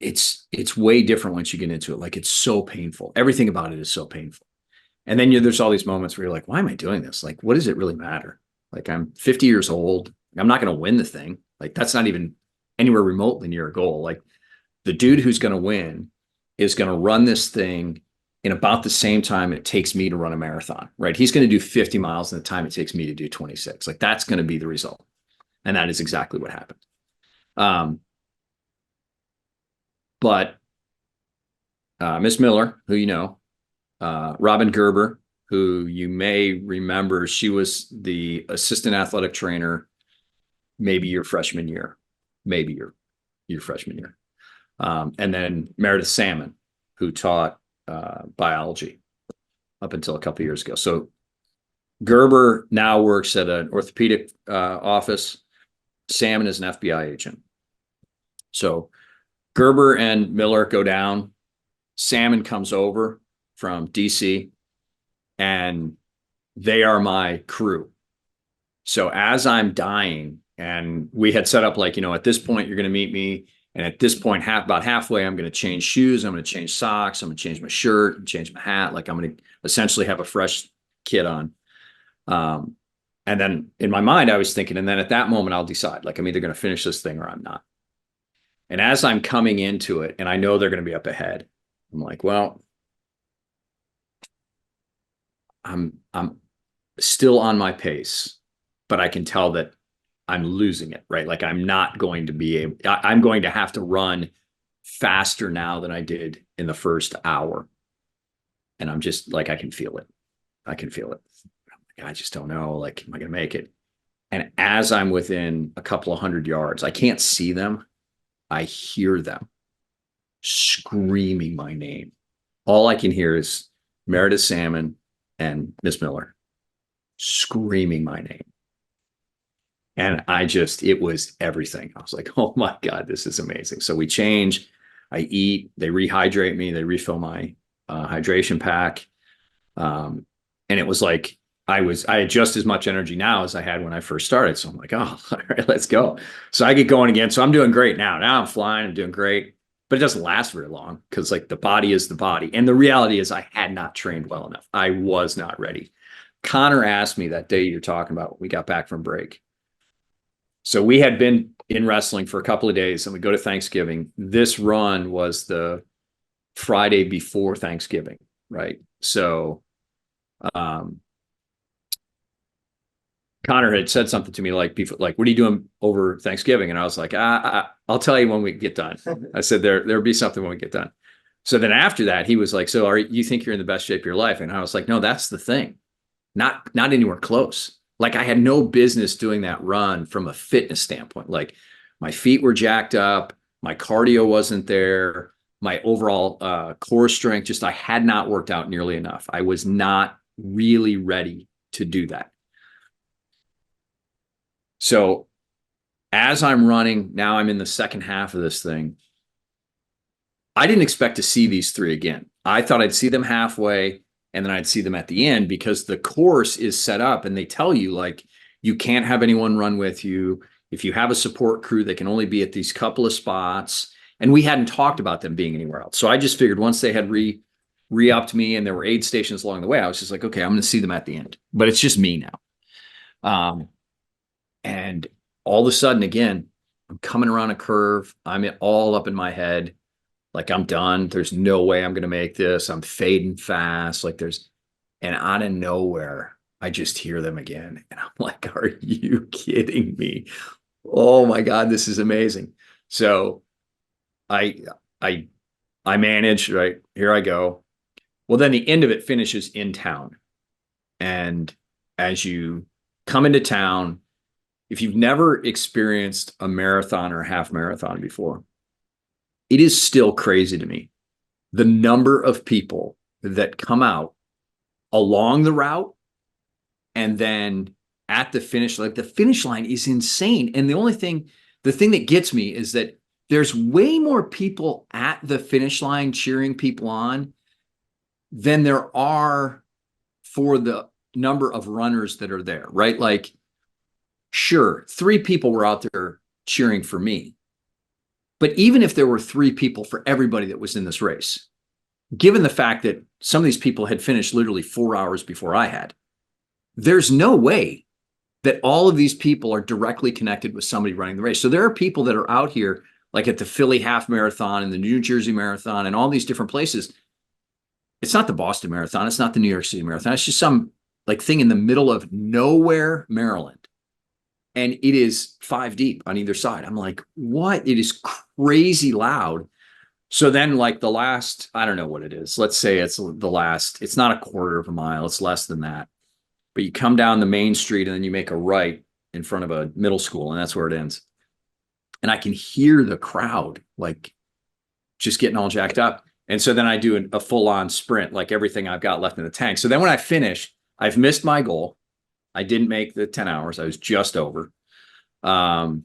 it's way different once you get into it. Like, it's so painful. Everything about it is so painful. And then there's all these moments where you're like, why am I doing this? Like, what does it really matter? Like, I'm 50 years old. I'm not going to win the thing. Like, that's not even anywhere remotely near a goal. Like, the dude who's going to win is going to run this thing in about the same time it takes me to run a marathon, right? He's going to do 50 miles in the time it takes me to do 26. Like, that's going to be the result. And that is exactly what happened. But Miss Miller, who you know, Robin Gerber, who you may remember, she was the assistant athletic trainer, maybe your freshman year, maybe your freshman year. And then Meredith Salmon, who taught biology up until a couple of years ago. So Gerber now works at an orthopedic office. Salmon is an FBI agent. So Gerber and Miller go down. Salmon comes over from DC, and they are my crew. So as I'm dying, and we had set up like, at this point, you're going to meet me. And at this point, about halfway, I'm going to change shoes. I'm going to change socks. I'm going to change my shirt and change my hat. Like, I'm going to essentially have a fresh kit on. And then in my mind, I was thinking, and then at that moment, I'll decide, like, I'm either going to finish this thing or I'm not. And as I'm coming into it, and I know they're going to be up ahead, I'm like, well, I'm still on my pace, but I can tell that I'm losing it, right? Like, I'm not going to be able, I'm going to have to run faster now than I did in the first hour. And I'm just like, I can feel it. I can feel it. I just don't know, like, am I going to make it? And as I'm within a couple of 100 yards, I can't see them. I hear them screaming my name. All I can hear is Meredith Salmon and Miss Miller screaming my name. And it was everything. I was like, oh my God, this is amazing. So we change, I eat, they rehydrate me, they refill my hydration pack. And it was like, I had just as much energy now as I had when I first started. So I'm like, oh, all right, let's go. So I get going again. So I'm doing great now. Now I'm flying, I'm doing great, but it doesn't last very long because, like, the body is the body. And the reality is I had not trained well enough. I was not ready. Connor asked me that day you're talking about when we got back from break. So we had been in wrestling for a couple of days and we go to Thanksgiving. This run was the Friday before Thanksgiving, right? So, Connor had said something to me like, what are you doing over Thanksgiving? And I was like, I'll tell you when we get done. I said, there'll be something when we get done. So then after that, he was like, so you think you're in the best shape of your life? And I was like, no, that's the thing. Not anywhere close. Like, I had no business doing that run from a fitness standpoint. Like, my feet were jacked up. My cardio wasn't there. My overall core strength, I had not worked out nearly enough. I was not really ready to do that. So as I'm running, now I'm in the second half of this thing. I didn't expect to see these three again. I thought I'd see them halfway and then I'd see them at the end, because the course is set up and they tell you, like, you can't have anyone run with you. If you have a support crew, they can only be at these couple of spots. And we hadn't talked about them being anywhere else. So I just figured once they had re-upped me and there were aid stations along the way, I was just like, okay, I'm going to see them at the end. But it's just me now. And all of a sudden, again, I'm coming around a curve. I'm all up in my head. Like, I'm done. There's no way I'm going to make this. I'm fading fast. And out of nowhere, I just hear them again. And I'm like, are you kidding me? Oh my God, this is amazing. So I manage, right? Here I go. Well, then the end of it finishes in town. And as you come into town, if you've never experienced a marathon or a half marathon before, it is still crazy to me, the number of people that come out along the route and then at the finish. Like, the finish line is insane. And the thing that gets me is that there's way more people at the finish line cheering people on than there are for the number of runners that are there, right? Like, sure, 3 people were out there cheering for me, But even if there were 3 people for everybody that was in this race, given the fact that some of these people had finished literally 4 hours before I had, there's no way that all of these people are directly connected with somebody running the race. So there are people that are out here, like at the Philly Half Marathon and the New Jersey Marathon and all these different places. It's not the Boston Marathon. It's not the New York City Marathon. It's just some like thing in the middle of nowhere, Maryland. And it is 5 deep on either side. I'm like, what? It is crazy loud. So then like the last, I don't know what it is. Let's say it's the last, it's not a quarter of a mile. It's less than that. But you come down the main street and then you make a right in front of a middle school, and that's where it ends. And I can hear the crowd like just getting all jacked up. And so then I do a full-on sprint, like everything I've got left in the tank. So then when I finish, I've missed my goal. I didn't make the 10 hours. I was just over. I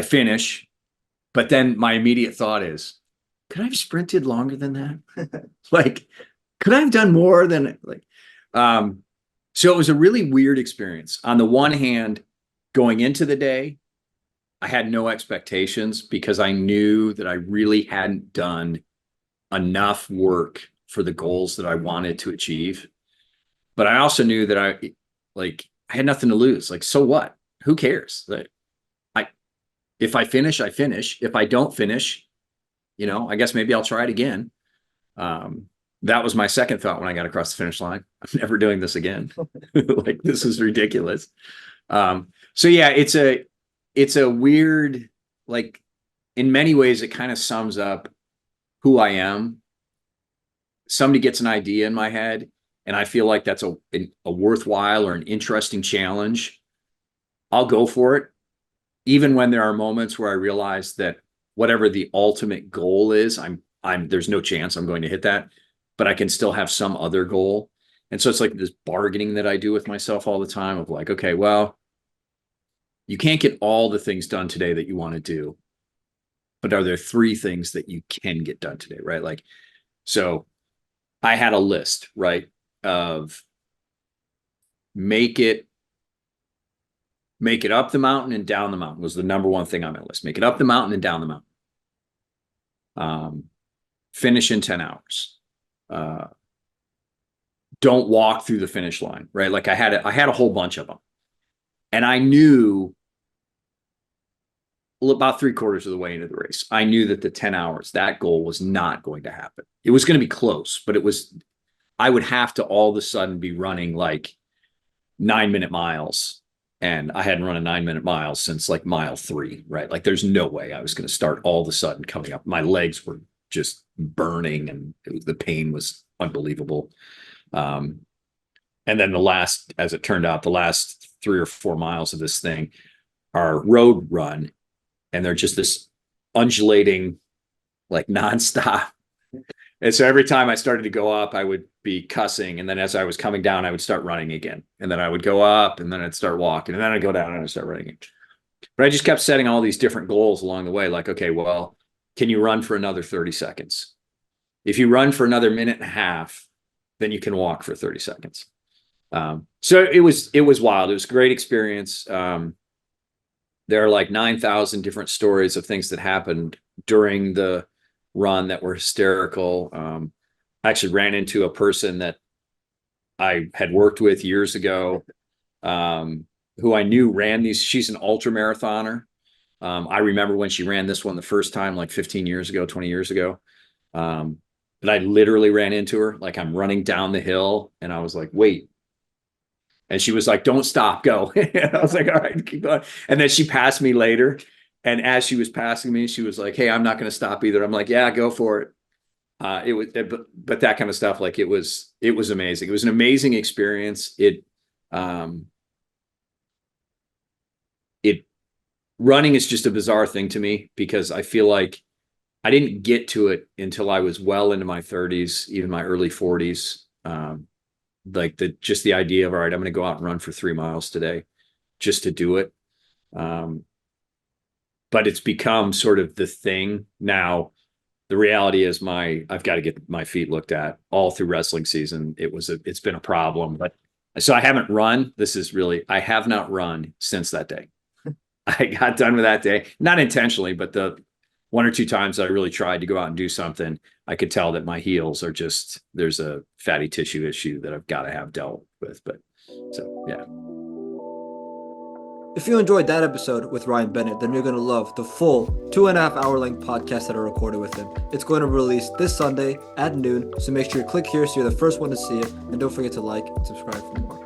finish, but then my immediate thought is, could I have sprinted longer than that? Like, could I have done more than like, so it was a really weird experience. On the one hand, going into the day, I had no expectations because I knew that I really hadn't done enough work for the goals that I wanted to achieve. But I also knew that I had nothing to lose. Like, so what? Who cares? Like, if I finish, I finish. If I don't finish, I guess maybe I'll try it again. That was my second thought when I got across the finish line. I'm never doing this again. Like, this is ridiculous. So yeah, it's a weird, like, in many ways, it kind of sums up who I am. Somebody gets an idea in my head, and I feel like that's a worthwhile or an interesting challenge. I'll go for it, even when there are moments where I realize that whatever the ultimate goal is, there's no chance I'm going to hit that, but I can still have some other goal. And so it's like this bargaining that I do with myself all the time of like, okay, well, you can't get all the things done today that you want to do, but are there 3 things that you can get done today, right? Like, so I had a list, right, of make it up the mountain and down the mountain was the number one thing on my list. Make it up the mountain and down the mountain. Finish in 10 hours. Don't walk through the finish line, right? Like I had a whole bunch of them. And I knew about 3/4 of the way into the race, I knew that the 10 hours, that goal was not going to happen. It was going to be close, but I would have to all of a sudden be running like 9-minute miles. And I hadn't run a 9-minute mile since like mile 3, right? Like there's no way I was going to start all of a sudden coming up. My legs were just burning and the pain was unbelievable. And then as it turned out, the last 3 or 4 miles of this thing are road run. And they're just this undulating, like nonstop. And so every time I started to go up, I would be cussing. And then as I was coming down, I would start running again. And then I would go up and then I'd start walking. And then I'd go down and I'd start running again. But I just kept setting all these different goals along the way. Like, okay, well, can you run for another 30 seconds? If you run for another 1.5 minutes, then you can walk for 30 seconds. So it was wild. It was a great experience. There are like 9,000 different stories of things that happened during the run that were hysterical. I actually ran into a person that I had worked with years ago, who I knew ran these. She's an ultramarathoner. I remember when she ran this one the first time, like 15 years ago, 20 years ago. But I literally ran into her. Like I'm running down the hill and I was like, wait. And she was like, don't stop, go. And I was like, all right, keep going. And then she passed me later. And as she was passing me, she was like, hey, I'm not going to stop either. I'm like, yeah, go for it. But that kind of stuff, like it was amazing. It was an amazing experience. Running is just a bizarre thing to me because I feel like I didn't get to it until I was well into my 30s, even my early 40s. Like just the idea of, all right, I'm going to go out and run for 3 miles today just to do it. But it's become sort of the thing now. The reality is I've got to get my feet looked at all through wrestling season. It's been a problem, but So I haven't run. I have not run since that day. I got done with that day, not intentionally, but the one or two times I really tried to go out and do something, I could tell that my heels are there's a fatty tissue issue that I've got to have dealt with. But so, yeah. If you enjoyed that episode with Ryan Bennett, then you're going to love the full 2.5 hour length podcast that I recorded with him. It's going to release this Sunday at noon, so make sure you click here so you're the first one to see it, and don't forget to like and subscribe for more.